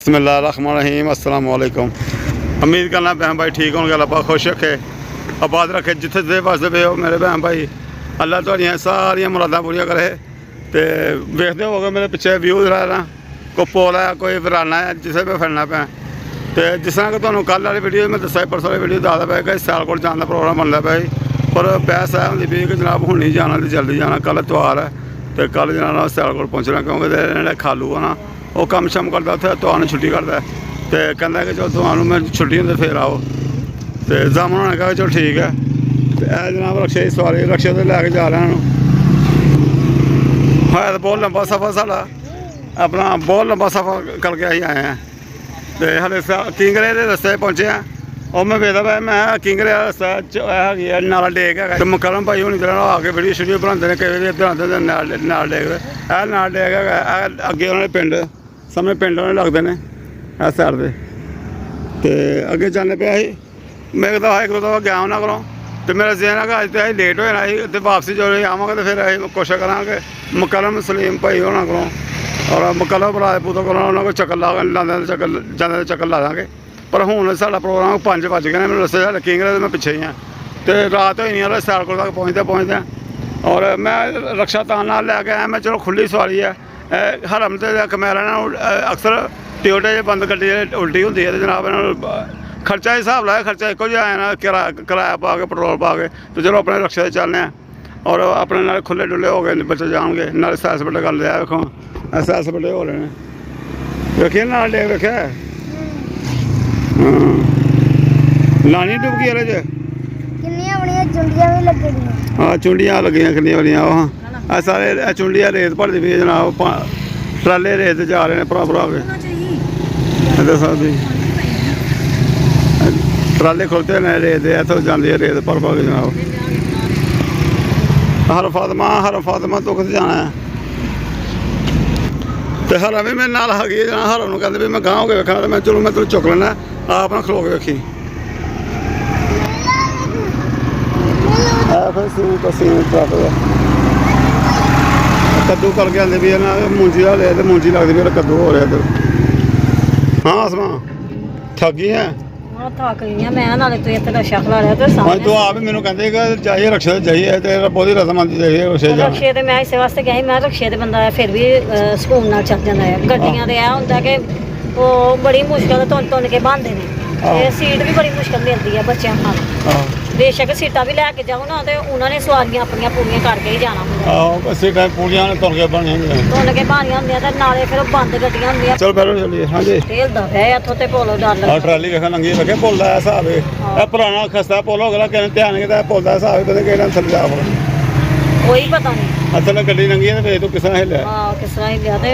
बिस्मिल्लाहिर्रहमानिर्रहीम अस्सलाम वालेकुम। उम्मीद करना बहन भाई ठीक होंगे, अल्लाह खुश रखे आबाद रखे जिथे जिथे पासे पे हो मेरे बहन भाई। अल्लाह तुहाड़ियां सारियां मुरादां पूरियां करे। तो वेखते हो मेरे पिछे व्यू जरा ना कोई पोल है कोई वराना है जिसे मैं फिरना पाया। तो जिस तरह कि तुहानूं कल वाली वीडियो में दसा परसों वाली वीडियो दसदा पाया कि सियालकोट जाने का प्रोग्राम बनता पाया, पर बहस है होंदी पई कि जनाब हुण नहीं जाना तो जल्दी जाना, कल इतवार है तो कल जनाब सियालकोट पहुँचना क्योंकि जेह्ड़ा खालू है ना वो कम शम करता उत्थे तुहानू छुट्टी करता है। तो कहता कि चलो तुहानू मैं छुट्टी होंदे फिर आओ। तो जामन होने कहा चलो ठीक है। तो जनाब रक्शे की सवारी रक्शे तो लैके जा रहे हैं। है तो बहुत लंबा सफ़र साढ़ा अपना बहुत लंबा सफ़र करके अं आए हैं। तो हले किंगरे के रस्ते पहुँचे हैं और मैं वेखदा पाया मैं किंगरे रस्ता है नाला डेक है। तो मकरम भाई हूँ जरा आके वीडियो शीडियो बनाते हैं कई बार बनाते नाल डेक है नाल डेक है अगे उन्होंने पिंड सामने पिंड उन्होंने लगते हैं इस साइड से। तो अगे जाने पे ही मैं एक दफा गया उन्होंने को तो मेरा जहन है कि अज तो अं लेट हो जाना तो वापसी जो आवांगे तो फिर अं कोशिश करा मकरम सलीम भाई होना को और मकरम भरा पुत्र को उन्होंने को चक्कर लाते चक्कर जाते चक्कर ला देंगे। पर हूँ साढ़ा प्रोग्राम 5 बज गए हैं, मेरे रस्ते साढ़े किंगरे तो मैं पिछे ही हाँ। तो रात होई नहीं सियालकोट तक पहुँचते और मैं रक्षा तां नाल लैके आया। मैं चलो खुली सवारी है हरम तो कमैरा अक्सर टोयोटे बंद गड्डी उल्टी होंगी है तो जनाब खर्चा हिसाब लाया खर्चा एको जिहा आया ना किराया पा के पेट्रोल पा के। तो चलो अपने रक्शे से चलने और अपने नाल खुले डुले हो गए बच्चे जाएंगे नाल सैर सपाटे कर लिया। देखो सैर सपाटे हो रहे हैं वेखिए नाल डेक वेख्या लानी डुबकी वाले च हाँ चुंडियाँ लगियां किन्नियां बड़ियां हाँ सारे चुंडियाँ रेत भरती पी जनाब ट्राले रेत जा रहे हैं भरा भरा के दसा ट्राले खुलते हैं रेत इतों जाती है रेत भर भर के जनाब। हर फातिमा तो कितने जाना है तो हरा भी मेरे नाल आ गई जना हरा कहते भी मैं गाँव के वेखना तो मैं चलो मैं तेन चुक लेना आप ना खलो के वेखी कद्दू करके आते भी ना मूंजी ला लिया तो मूंजी लगती भी कद्दू हो रहा इधर। हाँ आसमा थक गई है थक गई मैं नाले तू इत्थे रक्षा खला लिया तो तू आप ही मैनू कहते चाहिए रक्षा चाहिए बहुत ही रसमंदी चाहिए रक्षे ते मैं इस वास्ते गई मैं रक्षे ते बंदा फिर भी सुकून नाल चल जांदा है। गड्डियां ते ऐ हुंदा कि वो बड़ी मुश्किल तुन के बंदे ने सीट भी बड़ी मुश्किल मिलती है बच्चों को। बेशक सीटा भी लैके जाओ ना तो उन्होंने सवारियां अपनियां पूरियां करके ही जाना होंदा सीटां पूरियां तुन के बनियां होंदियां ते नाले फिर बंद गड्डियां होंदियां। चलो बैठो चलिए। हाँ जी हिलदा है इत्थों ते पुल डर लगदा ट्राली वेखा लंघी वेखे पुल दा हिसाब है पुराना खस्ता पुल हो गया कहने ध्यान नहीं पुल दा हिसाब पता किहड़ा थल्ले जा कोई पता नहीं असल गड्डी लंघी है तो तू किस तरह हिलिया किस तरह हिलिया ते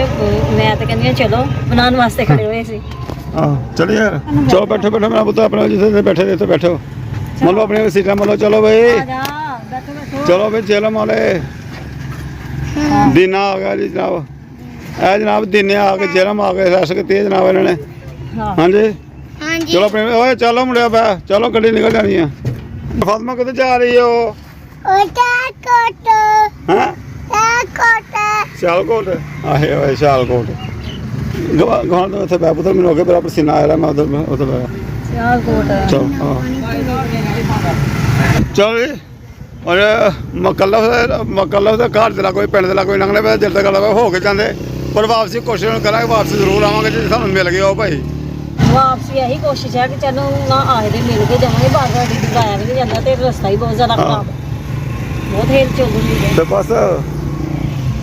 मैं तो कहनी चलो बनाने वास्ते खड़े हुए सी। हाँ चलिए चलो बैठो बैठो मेरा पुत्र अपने जिसे बैठे थे तो बैठो मतलब अपनी सीटा मतलब चलो भाई चलो भाई चलो माले दीना आ गया जी जनाब है जनाब दीने आ के जेलम आ गए रश की जनाब इन्होंने। हाँ जी चलो अपने ओए चलो मुंडिया पै चलो गड्डी निकल जानी है। फातिमा किधर जा रही हो सियालकोट आहे सियालकोट गवान तो इतने पुत्र मैंने हो गया मेरा पसीना आ रहा मैं उधर उधर चलो हाँ चलो जी और मकल्लफ से घर दिला कोई पिंड दिला कोई लंघने पे दिल तक गल हो के जाते पर वापसी कोशिश करा वापसी जरूर आवांगे जो सानू मिल गए हो भाई। वापसी यही कोशिश है कि चलो ना आए तो मिल के जाएंगे बार बार आया भी नहीं जाता तो रास्ता ही बहुत ज़्यादा खराब बहुत हेल चल रही है। तो बस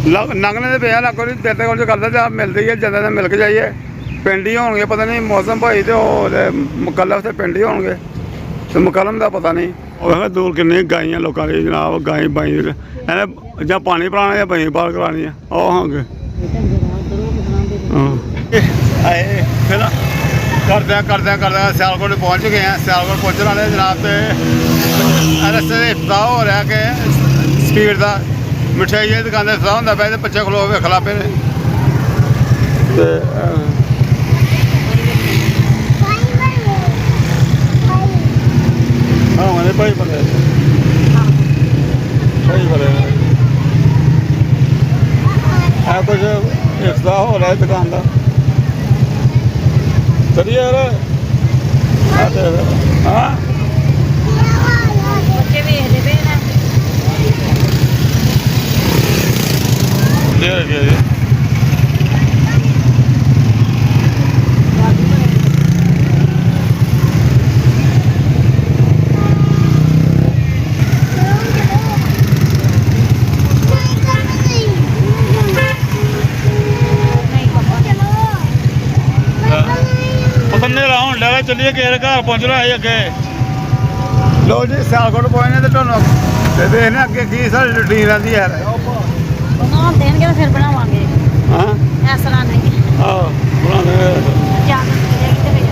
लंघने पे लगो नहीं देर तक करता जब मिलती है जल्द मिल के जाइए पिंड ही होंगे पता नहीं मौसम भाई तो मुकल्लफ से पिंड ही होंगे तो मुकलम का पता नहीं। और दूर किन्नी गाइयां लोगों की जनाब गाय बाई या पानी पिलाना या बही बाहर करानी है वो होंगे फिर करदे सियालकोट पहुँच गए हैं। सियालकोट पहुँचने वाले जनाब तो रस्ते से इफ्ताह हो रहा कि स्पीड का मिठाई की दुकान से इफ्ताह होंगे पे बच्चे खलो खिलाफे ने हाँ मैंने भाई बने कुछ इफ्ताह हो रहा है दुकान का ਚਲੀ ਯਾਰ ਹਾਂ ਬੱਚੇ ਵੇਖਦੇ ਪਏ ਨੇ ਦੇ ਗਏ ਪਤੰਨੇ ਰਾਉਣ ਲੈ ਚੱਲੀਏ ਕਿਸੇ ਘਰ ਪਹੁੰਚਣਾ ਹੈ ਅੱਗੇ ਲੋ ਜੀ ਸਿਆਲਕੋਟ ਪਹੁੰਚਨੇ ਤੇ ਤੁਹਾਨੂੰ ਤੇ ਦੇਖਨੇ ਅੱਗੇ ਕੀ ਸਾਡੀ ਰੂਟੀਨ ਰਹਿੰਦੀ ਯਾਰ ਬਣਾ ਦੇਣਗੇ ਤਾਂ ਫਿਰ ਬਣਾਵਾਂਗੇ ਹਾਂ ਇਸ ਤਰ੍ਹਾਂ ਨਹੀਂ ਆਹ ਬਣਾਉਂਦੇ ਜਾ ਕੇ ਕਿਤੇ ਵੀ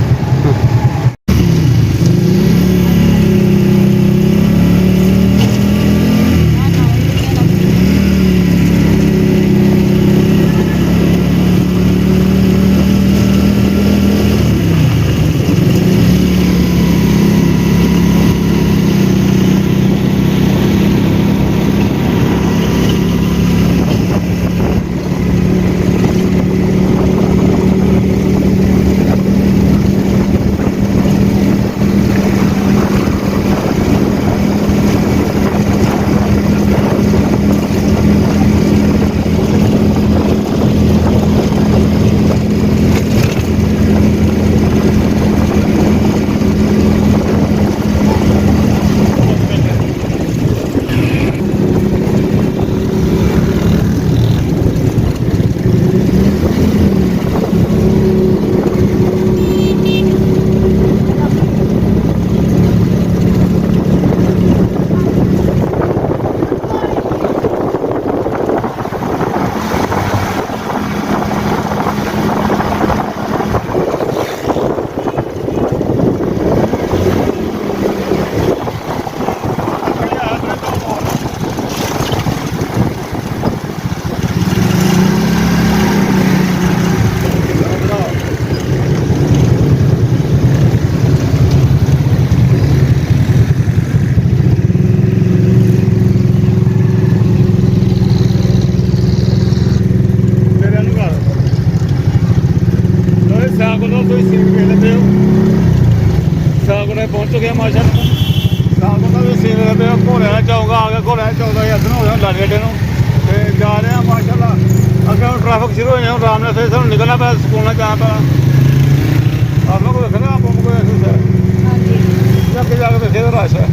पहुंच चुके हैं माशा घोड़े चौक आ गया घोड़े चौक इधर हो गया लाल गेटे जा रहे हैं माशाला अगर ट्रैफिक शुरू हो जाए आराम से सू निकलना पै स्कूल जाना पै आप लोग देखना आप कोई अगे जाके देखे तो रश है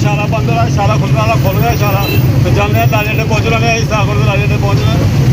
इशारा बंद रहा इशारा खुलने वाला खुल गया इशारा तो जाने लाले ने पहुँच रहे हैं इस लाले ने पहुँच रहे हैं